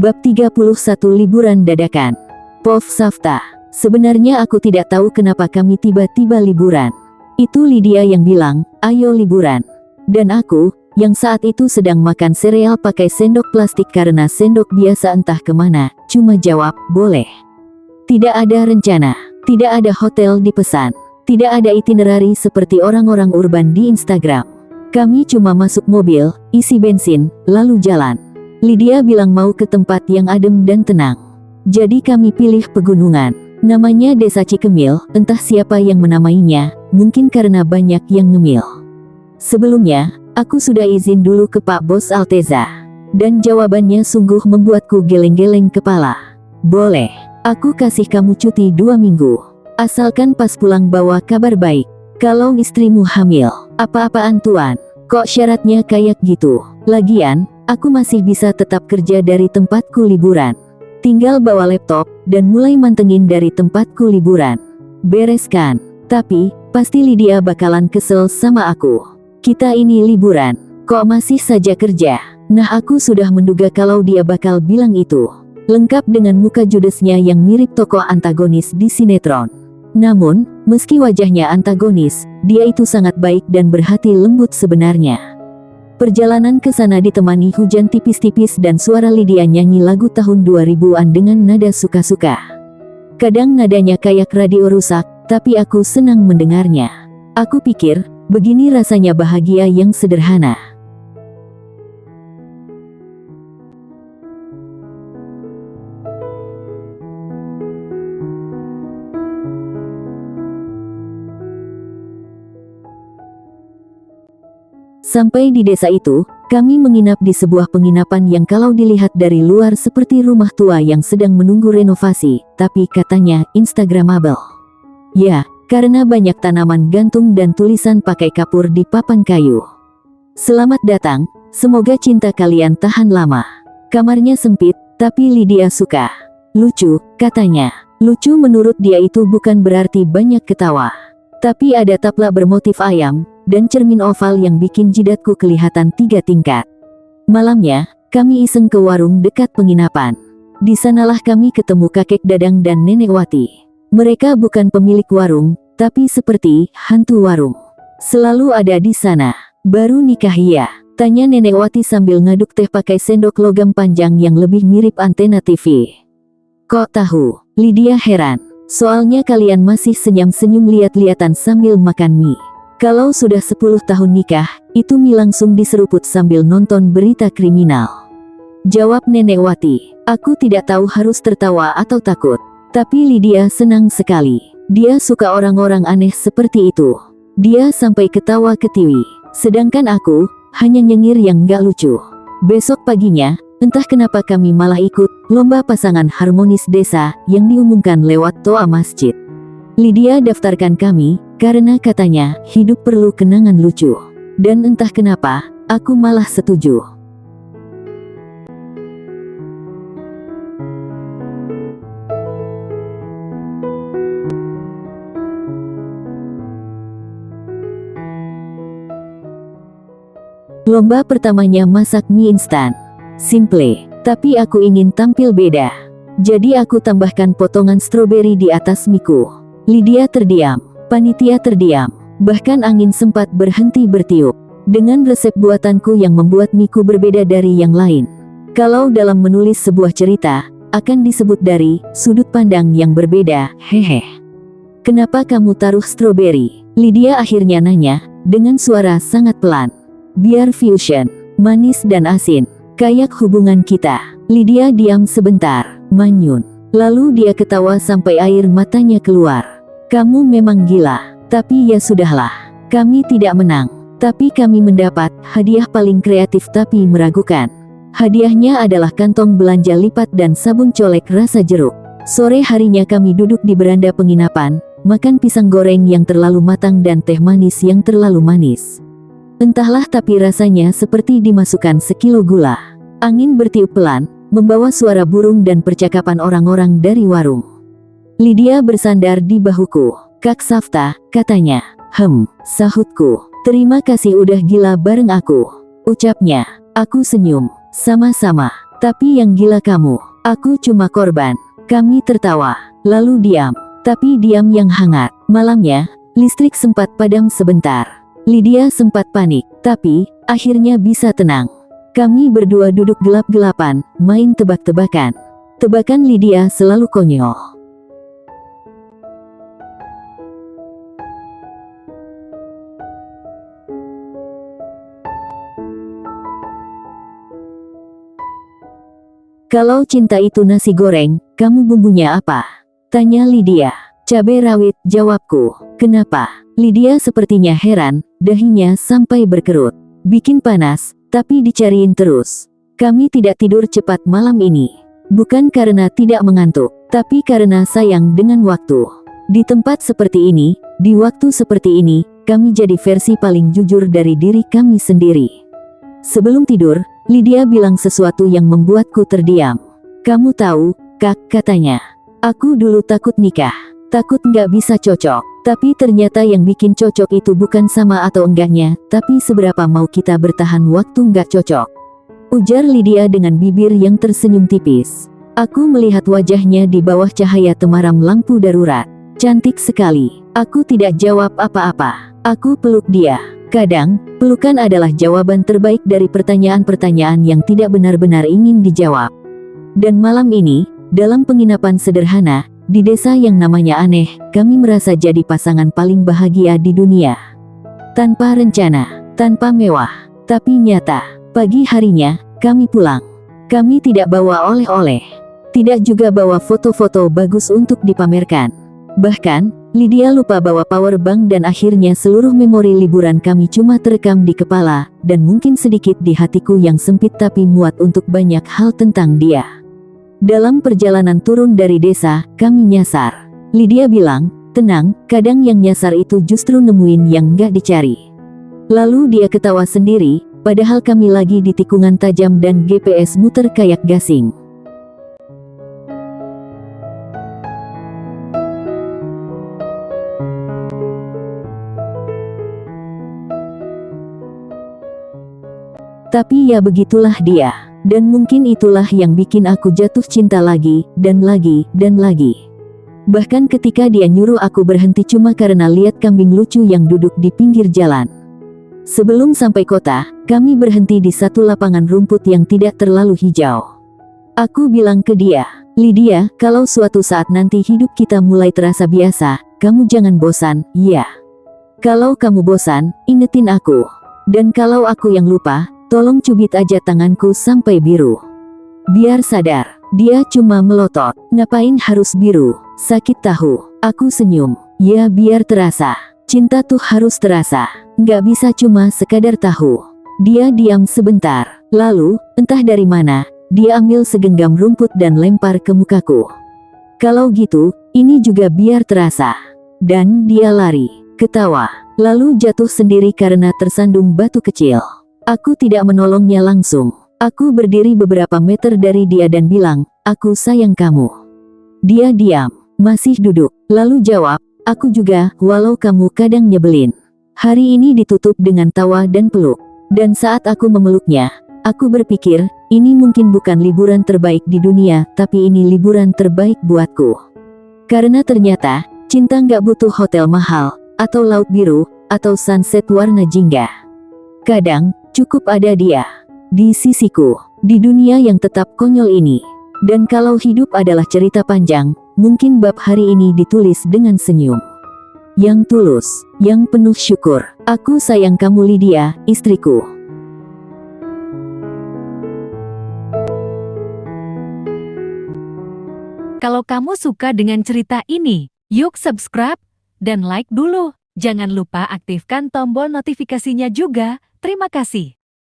Bab 31 Liburan Dadakan. Pov Safta. Sebenarnya aku tidak tahu kenapa kami tiba-tiba liburan. Itu Lydia yang bilang, ayo liburan. Dan aku, yang saat itu sedang makan sereal pakai sendok plastik karena sendok biasa entah kemana, cuma jawab, boleh. Tidak ada rencana, tidak ada hotel dipesan, tidak ada itinerari seperti orang-orang urban di Instagram. Kami cuma masuk mobil, isi bensin, lalu jalan. Lydia bilang mau ke tempat yang adem dan tenang. Jadi kami pilih pegunungan. Namanya Desa Cikemil, entah siapa yang menamainya, mungkin karena banyak yang ngemil. Sebelumnya, aku sudah izin dulu ke Pak Bos Alteza. Dan jawabannya sungguh membuatku geleng-geleng kepala. Boleh, aku kasih kamu cuti 2 minggu. Asalkan pas pulang bawa kabar baik. Kalau istrimu hamil, apa-apaan tuan? Kok syaratnya kayak gitu? Lagian, aku masih bisa tetap kerja dari tempatku liburan. Tinggal bawa laptop, dan mulai mantengin dari tempatku liburan. Bereskan. Tapi, pasti Lydia bakalan kesel sama aku. Kita ini liburan, kok masih saja kerja? Nah aku sudah menduga kalau dia bakal bilang itu. Lengkap dengan muka judesnya yang mirip tokoh antagonis di sinetron. Namun, meski wajahnya antagonis, dia itu sangat baik dan berhati lembut sebenarnya. Perjalanan ke sana ditemani hujan tipis-tipis dan suara Lydia nyanyi lagu tahun 2000-an dengan nada suka-suka. Kadang nadanya kayak radio rusak, tapi aku senang mendengarnya. Aku pikir, begini rasanya bahagia yang sederhana. Sampai di desa itu, kami menginap di sebuah penginapan yang kalau dilihat dari luar seperti rumah tua yang sedang menunggu renovasi, tapi katanya Instagramable. Ya, karena banyak tanaman gantung dan tulisan pakai kapur di papan kayu. Selamat datang, semoga cinta kalian tahan lama. Kamarnya sempit, tapi Lydia suka. Lucu, katanya. Lucu menurut dia itu bukan berarti banyak ketawa. Tapi ada taplak bermotif ayam, dan cermin oval yang bikin jidatku kelihatan 3 tingkat. Malamnya, kami iseng ke warung dekat penginapan. Di sanalah kami ketemu kakek Dadang dan Nenek Wati. Mereka bukan pemilik warung, tapi seperti hantu warung. Selalu ada di sana. Baru nikah ya? Tanya Nenek Wati sambil ngaduk teh pakai sendok logam panjang yang lebih mirip antena TV. Kok tahu? Lydia heran. Soalnya kalian masih senyum-senyum lihat-lihatan sambil makan mie. Kalau sudah 10 tahun nikah, itu mie langsung diseruput sambil nonton berita kriminal. Jawab Nenek Wati. Aku tidak tahu harus tertawa atau takut. Tapi Lydia senang sekali. Dia suka orang-orang aneh seperti itu. Dia sampai ketawa ketiwi. Sedangkan aku, hanya nyengir yang gak lucu. Besok paginya, entah kenapa kami malah ikut lomba pasangan harmonis desa yang diumumkan lewat toa masjid. Lydia daftarkan kami, karena katanya, hidup perlu kenangan lucu. Dan entah kenapa, aku malah setuju. Lomba pertamanya masak mie instan. Simple, tapi aku ingin tampil beda. Jadi aku tambahkan potongan stroberi di atas miku. Lydia terdiam. Panitia terdiam, bahkan angin sempat berhenti bertiup. Dengan resep buatanku yang membuat miku berbeda dari yang lain. Kalau dalam menulis sebuah cerita, akan disebut dari sudut pandang yang berbeda, hehe. Kenapa kamu taruh stroberi? Lydia akhirnya nanya, dengan suara sangat pelan. Biar fusion, manis dan asin, kayak hubungan kita. Lydia diam sebentar, manyun. Lalu dia ketawa sampai air matanya keluar. Kamu memang gila, tapi ya sudahlah. Kami tidak menang, tapi kami mendapat hadiah paling kreatif tapi meragukan. Hadiahnya adalah kantong belanja lipat dan sabun colek rasa jeruk. Sore harinya kami duduk di beranda penginapan, makan pisang goreng yang terlalu matang dan teh manis yang terlalu manis. Entahlah tapi rasanya seperti dimasukkan sekilo gula. Angin bertiup pelan, membawa suara burung dan percakapan orang-orang dari warung. Lydia bersandar di bahuku. Kak Safta, katanya. Sahutku. Terima kasih udah gila bareng aku. Ucapnya. Aku senyum. Sama-sama. Tapi yang gila kamu, aku cuma korban. Kami tertawa, lalu diam. Tapi diam yang hangat. Malamnya, listrik sempat padam sebentar. Lydia sempat panik, tapi akhirnya bisa tenang. Kami berdua duduk gelap-gelapan, main tebak-tebakan. Tebakan Lydia selalu konyol. Kalau cinta itu nasi goreng, kamu bumbunya apa? Tanya Lydia. Cabai rawit, jawabku. Kenapa? Lydia sepertinya heran, dahinya sampai berkerut. Bikin panas, tapi dicariin terus. Kami tidak tidur cepat malam ini. Bukan karena tidak mengantuk, tapi karena sayang dengan waktu. Di tempat seperti ini, di waktu seperti ini, kami jadi versi paling jujur dari diri kami sendiri. Sebelum tidur, Lydia bilang sesuatu yang membuatku terdiam. Kamu tahu, Kak, katanya. Aku dulu takut nikah. Takut nggak bisa cocok. Tapi ternyata yang bikin cocok itu bukan sama atau enggaknya, tapi seberapa mau kita bertahan waktu nggak cocok. Ujar Lydia dengan bibir yang tersenyum tipis. Aku melihat wajahnya di bawah cahaya temaram lampu darurat. Cantik sekali. Aku tidak jawab apa-apa. Aku peluk dia. Kadang, pelukan adalah jawaban terbaik dari pertanyaan-pertanyaan yang tidak benar-benar ingin dijawab. Dan malam ini, dalam penginapan sederhana, di desa yang namanya aneh, kami merasa jadi pasangan paling bahagia di dunia. Tanpa rencana, tanpa mewah, tapi nyata. Pagi harinya, kami pulang. Kami tidak bawa oleh-oleh. Tidak juga bawa foto-foto bagus untuk dipamerkan. Bahkan, Lydia lupa bawa power bank dan akhirnya seluruh memori liburan kami cuma terekam di kepala, dan mungkin sedikit di hatiku yang sempit tapi muat untuk banyak hal tentang dia. Dalam perjalanan turun dari desa, kami nyasar. Lydia bilang, tenang, kadang yang nyasar itu justru nemuin yang nggak dicari. Lalu dia ketawa sendiri, padahal kami lagi di tikungan tajam dan GPS muter kayak gasing. Tapi ya begitulah dia. Dan mungkin itulah yang bikin aku jatuh cinta lagi, dan lagi, dan lagi. Bahkan ketika dia nyuruh aku berhenti cuma karena lihat kambing lucu yang duduk di pinggir jalan. Sebelum sampai kota, kami berhenti di satu lapangan rumput yang tidak terlalu hijau. Aku bilang ke dia, Lydia, kalau suatu saat nanti hidup kita mulai terasa biasa, kamu jangan bosan, ya. Kalau kamu bosan, ingetin aku. Dan kalau aku yang lupa, tolong cubit aja tanganku sampai biru. Biar sadar. Dia cuma melotot. Ngapain harus biru? Sakit tahu. Aku senyum. Ya biar terasa. Cinta tuh harus terasa. Nggak bisa cuma sekadar tahu. Dia diam sebentar. Lalu, entah dari mana, dia ambil segenggam rumput dan lempar ke mukaku. Kalau gitu, ini juga biar terasa. Dan dia lari. Ketawa. Lalu jatuh sendiri karena tersandung batu kecil. Aku tidak menolongnya langsung. Aku berdiri beberapa meter dari dia dan bilang, aku sayang kamu. Dia diam, masih duduk, lalu jawab, aku juga, walau kamu kadang nyebelin. Hari ini ditutup dengan tawa dan peluk. Dan saat aku memeluknya, aku berpikir, ini mungkin bukan liburan terbaik di dunia, tapi ini liburan terbaik buatku. Karena ternyata, cinta nggak butuh hotel mahal, atau laut biru, atau sunset warna jingga. Kadang, cukup ada dia di sisiku, di dunia yang tetap konyol ini. Dan kalau hidup adalah cerita panjang, mungkin bab hari ini ditulis dengan senyum yang tulus, yang penuh syukur. Aku sayang kamu Lydia, istriku. Kalau kamu suka dengan cerita ini, yuk subscribe dan like dulu. Jangan lupa aktifkan tombol notifikasinya juga. Terima kasih.